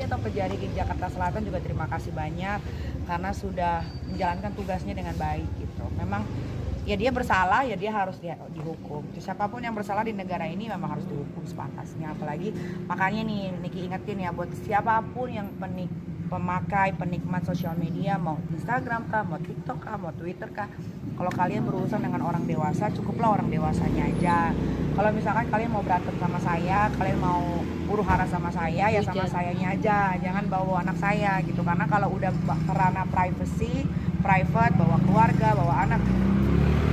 Atau Kejari di Jakarta Selatan juga terima kasih banyak karena sudah menjalankan tugasnya dengan baik gitu. Memang ya dia bersalah, ya dia harus dihukum. Siapapun yang bersalah di negara ini memang harus dihukum sepantasnya. Apalagi makanya nih Niki ingetin ya buat siapapun yang pemakai penikmat sosial media, mau Instagram kah, mau TikTok kah, mau Twitter kah, kalau kalian berurusan dengan orang dewasa, cukuplah orang dewasanya aja. Kalau misalkan kalian mau berantem sama saya, kalian mau huru hara sama saya, ya sama sayanya aja, jangan bawa anak saya gitu. Karena kalau udah kerana privacy, private, bawa keluarga, bawa anak,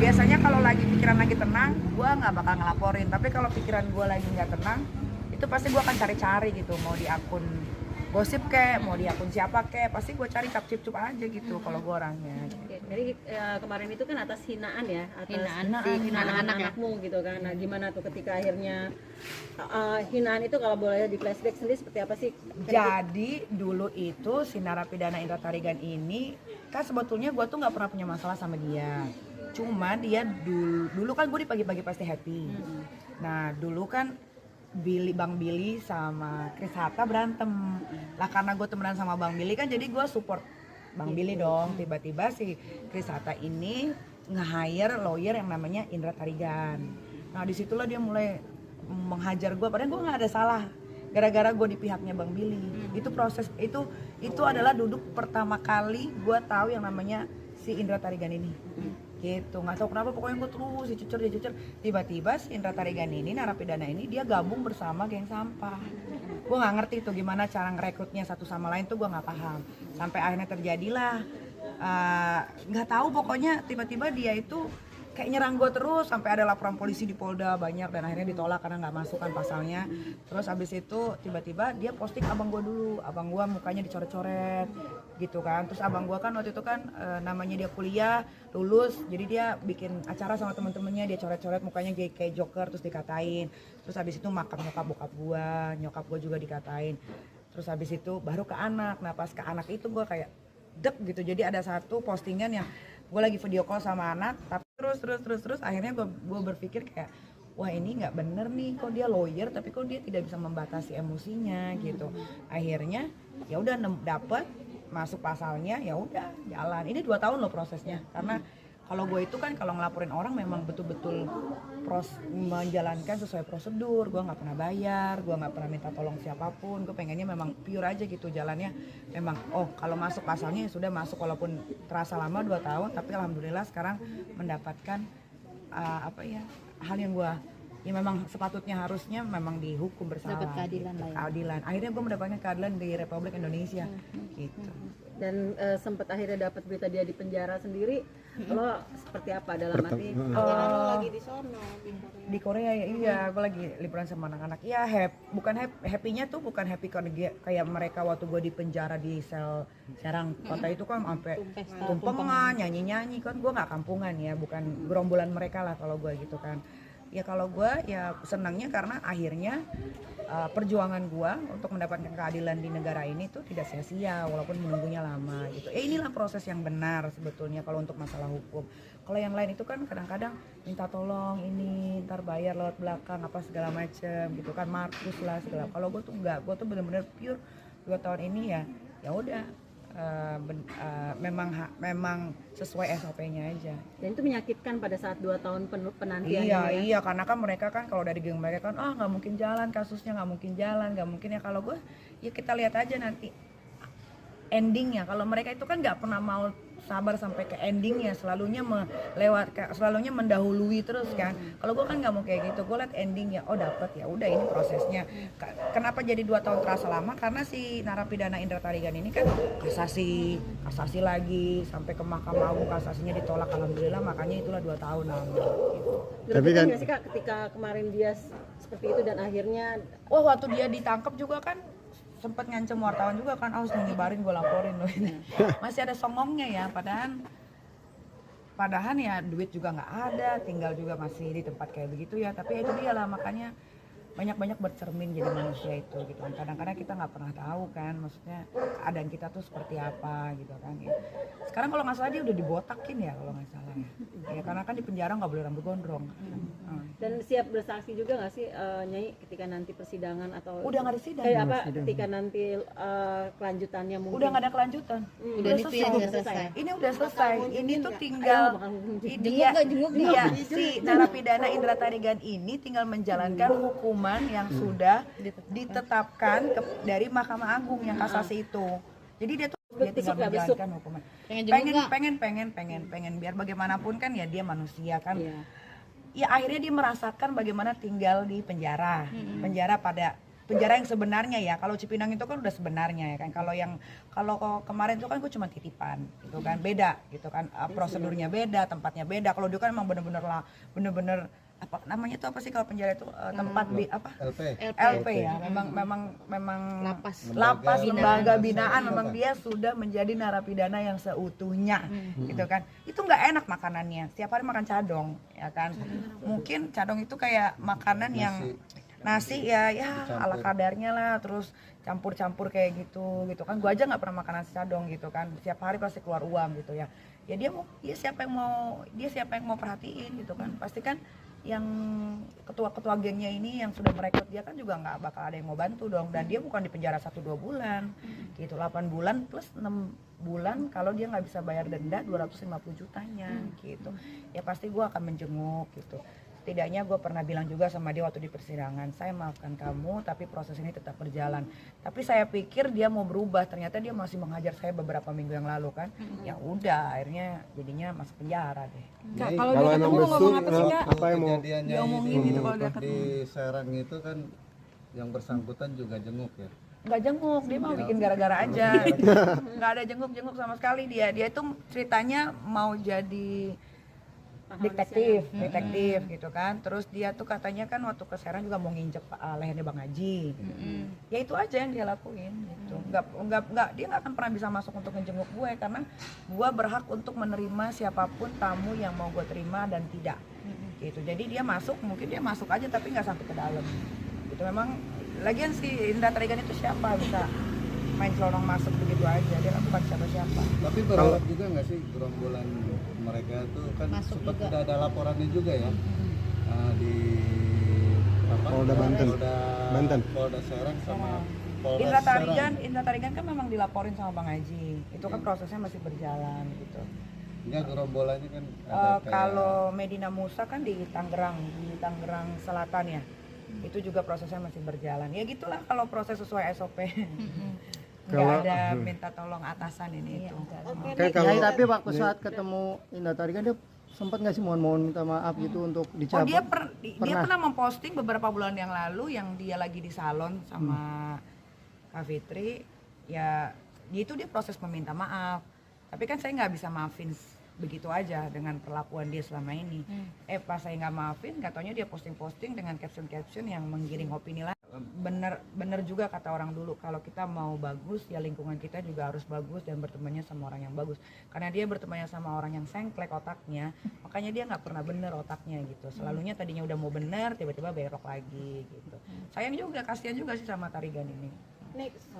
biasanya kalau lagi pikiran lagi tenang, gue nggak bakal ngelaporin. Tapi kalau pikiran gue lagi nggak tenang, itu pasti gue akan cari-cari gitu, mau di akun gosip kek, mau di akun siapa kek, pasti gue cari cap-cip-cup aja gitu kalau gue orangnya. Jadi kemarin itu kan atas hinaan ya, atas hinaan anak-anakmu gitu kan. Nah gimana tuh ketika akhirnya hinaan itu kalau boleh di flashback sendiri seperti apa sih? Jadi dulu itu si narapidana Indra Tarigan ini kan sebetulnya gue tuh nggak pernah punya masalah sama dia. Cuma dia dulu kan gue di pagi-pagi pasti happy. Nah dulu kan Bang Billy sama Chris Hatta berantem. Lah karena gue temenan sama Bang Billy kan jadi gue support Bang Billy dong. Tiba-tiba si Chris Hatta ini nge-hire lawyer yang namanya Indra Tarigan. Nah disitulah dia mulai menghajar gue, padahal gue nggak ada salah. Gara-gara gue di pihaknya Bang Billy. Itu proses itu adalah duduk pertama kali gue tahu yang namanya si Indra Tarigan ini. Gitu, nggak tahu kenapa pokoknya gue terus dicucur. Tiba-tiba si Indra Tarigan ini, narapidana ini, dia gabung bersama geng sampah. Gue nggak ngerti tuh gimana cara ngerekrutnya satu sama lain tuh gue nggak paham. Sampai akhirnya terjadilah nggak tahu pokoknya tiba-tiba dia itu kayak nyerang gue terus, sampai ada laporan polisi di Polda banyak dan akhirnya ditolak karena nggak masuk kan pasalnya. Terus abis itu tiba-tiba dia posting abang gue dulu, abang gue mukanya dicoret-coret gitu kan. Terus abang gue kan waktu itu kan namanya dia kuliah lulus, jadi dia bikin acara sama temen-temennya, dia coret-coret mukanya kayak Joker terus dikatain. Terus abis itu makam nyokap gue juga dikatain. Terus abis itu baru ke anak. Nah pas ke anak itu gue kayak dek gitu. Jadi ada satu postingan yang gue lagi video call sama anak, tapi terus akhirnya gue berpikir kayak wah ini nggak bener nih, kok dia lawyer tapi kok dia tidak bisa membatasi emosinya gitu. Akhirnya ya udah dapet masuk pasalnya, ya udah jalan. Ini 2 tahun loh prosesnya, karena kalau gue itu kan kalau ngelaporin orang memang betul-betul menjalankan sesuai prosedur. Gue nggak pernah bayar, gue nggak pernah minta tolong siapapun. Gue pengennya memang pure aja gitu jalannya. Memang kalau masuk pasalnya ya sudah masuk, walaupun terasa lama 2 tahun, tapi alhamdulillah sekarang mendapatkan hal yang gue ya memang sepatutnya harusnya memang dihukum bersalah. Dapat keadilan lah ya. Keadilan. Akhirnya gue mendapatkan keadilan di Republik Indonesia gitu. Dan sempat akhirnya dapat berita dia di penjara sendiri, lo seperti apa dalam arti lagi di sono di Korea ya? Iya, gue lagi liburan sama anak-anak. Iya, happy-nya tuh bukan happy kayak mereka waktu gue di penjara di sel Serang kota itu kan sampai tumpengan, nyanyi-nyanyi kan. Gue nggak kampungan ya, bukan gerombolan mereka lah kalau gue gitu kan. Ya kalau gue ya senangnya karena akhirnya perjuangan gue untuk mendapatkan keadilan di negara ini tuh tidak sia-sia walaupun menunggunya lama gitu. Inilah proses yang benar sebetulnya kalau untuk masalah hukum. Kalau yang lain itu kan kadang-kadang minta tolong ini, ntar bayar lewat belakang apa segala macem gitu kan, Markus lah segala. Kalau gue tuh enggak, gue tuh bener-bener pure 2 tahun ini ya udah. Memang sesuai SOP-nya aja. Dan itu menyakitkan pada saat 2 tahun penantian. Iya, karena kan mereka kan kalau dari geng mereka kan nggak mungkin jalan kasusnya, nggak mungkin ya. Kalau gue ya kita lihat aja nanti endingnya. Kalau mereka itu kan nggak pernah mau sabar sampai ke endingnya, selalunya selalunya mendahului terus kan. Kalau gue kan nggak mau kayak gitu, gue liat endingnya, dapet ya udah ini prosesnya. Kenapa jadi 2 tahun terasa lama? Karena si narapidana Indra Tarigan ini kan kasasi lagi sampai ke Mahkamah Agung, kasasinya ditolak alhamdulillah, makanya itulah 2 tahun lama gitu. Tapi kan nggak sih Kak ketika kemarin dia seperti itu dan akhirnya waktu dia ditangkap juga kan sempat ngancem wartawan juga kan, harus nyebarin gue laporin loh ini. Masih ada songongnya ya, padahal ya duit juga nggak ada, tinggal juga masih di tempat kayak begitu ya. Tapi itu dia lah, makanya banyak-banyak bercermin jadi manusia itu gitu kan. Kadang-kadang kita nggak pernah tahu kan, maksudnya keadaan kita tuh seperti apa gitu kan ya. Sekarang kalau nggak salah dia udah dibotakin ya kalau nggak salah ya, karena kan di penjara nggak boleh rambut gondrong. Dan siap bersaksi juga nggak sih Nyai ketika nanti persidangan atau Udah nggak ada sidang, kayak apa ketika nanti kelanjutannya mungkin udah nggak ada kelanjutan, Udah itu udah selesai. ini udah selesai, ini tuh tinggal dia, Jenguk dia si narapidana Indra Tarigan ini tinggal menjalankan hukuman yang sudah ditetapkan dari Mahkamah Agung yang kasasi itu. Jadi dia tuh dia tinggal menjalankan hukuman. Pengen biar bagaimanapun kan ya dia manusia kan. Iya. Ya akhirnya dia merasakan bagaimana tinggal di penjara. Penjara yang sebenarnya ya. Kalau Cipinang itu kan udah sebenarnya ya kan. Kalau kemarin itu kan gue cuma titipan gitu kan. Beda gitu kan. Prosedurnya beda, tempatnya beda. Kalau dia kan emang bener-bener apa namanya itu apa sih kalau penjara itu tempat apa? LP ya. Memang lapas lembaga binaan, memang dia sudah menjadi narapidana yang seutuhnya gitu kan. Itu nggak enak makanannya, setiap hari makan cadong ya kan. Mungkin cadong itu kayak makanan yang nasi ya ala kadarnya lah, terus campur-campur kayak gitu kan. Gua aja nggak pernah makan nasi cadong gitu kan, setiap hari pasti keluar uang gitu ya. Ya siapa yang mau perhatiin gitu kan. Pasti kan yang ketua-ketua gengnya ini yang sudah merekrut dia kan juga nggak bakal ada yang mau bantu dong. Dan dia bukan di penjara 1-2 bulan gitu, 8 bulan plus 6 bulan kalau dia nggak bisa bayar denda 250 jutanya gitu. Ya pasti gue akan menjenguk gitu. Setidaknya gue pernah bilang juga sama dia waktu di persidangan, saya maafkan kamu tapi proses ini tetap berjalan. Tapi saya pikir dia mau berubah, ternyata dia masih menghajar saya beberapa minggu yang lalu kan. Ya udah akhirnya jadinya masuk penjara deh. Kak, kalau dia ketemu mau ngomong apa sih Kak? Apa yang mau diomongin gitu kalau dia ketemu? Di Serang itu kan yang bersangkutan juga jenguk ya. Nggak jenguk, dia mau bikin gara-gara aja. Nggak ada jenguk sama sekali dia itu ceritanya mau jadi detektif gitu kan. Terus dia tuh katanya kan waktu ke Serang juga mau nginjek lehernya Bang Haji. Ya itu aja yang dia lakuin gitu. Nggak dia nggak akan pernah bisa masuk untuk ngejenguk gue karena gue berhak untuk menerima siapapun tamu yang mau gue terima dan tidak gitu. Jadi dia masuk, mungkin dia masuk aja tapi nggak sampai ke dalam gitu. Memang lagian si Indra Tarigan itu siapa bisa main celonong masuk begitu aja, dia kan bukan siapa-siapa. Tapi berharap juga nggak sih gerombolan mereka tuh kan sempat udah ada laporannya juga ya di Polda Banten. Polda Serang sama Polda Indra Tarigan kan memang dilaporin sama Bang Haji. Itu kan prosesnya masih berjalan gitu. Enggak, gerombolannya kan ada kayak... Kalau Medina Musa kan di Tangerang Selatan ya. Itu juga prosesnya masih berjalan. Ya gitulah kalau proses sesuai SOP. Nggak ada minta tolong atasan ini itu. Kayak tapi waktu saat ketemu Indra Tarigan dia sempat nggak sih mohon minta maaf gitu untuk dicabut? Dia pernah memposting beberapa bulan yang lalu yang dia lagi di salon sama Kak Fitri. Ya itu dia proses meminta maaf. Tapi kan saya nggak bisa maafin begitu aja dengan perlakuan dia selama ini. Pas saya nggak maafin, katanya dia posting dengan caption yang menggiring opini lah. Bener juga kata orang dulu, kalau kita mau bagus ya lingkungan kita juga harus bagus dan bertemannya sama orang yang bagus. Karena dia bertemannya sama orang yang sengklek otaknya, makanya dia nggak pernah bener otaknya gitu. Selalunya tadinya udah mau bener, tiba-tiba belok lagi gitu. Sayang juga, kasihan juga sih sama Tarigan ini. Next.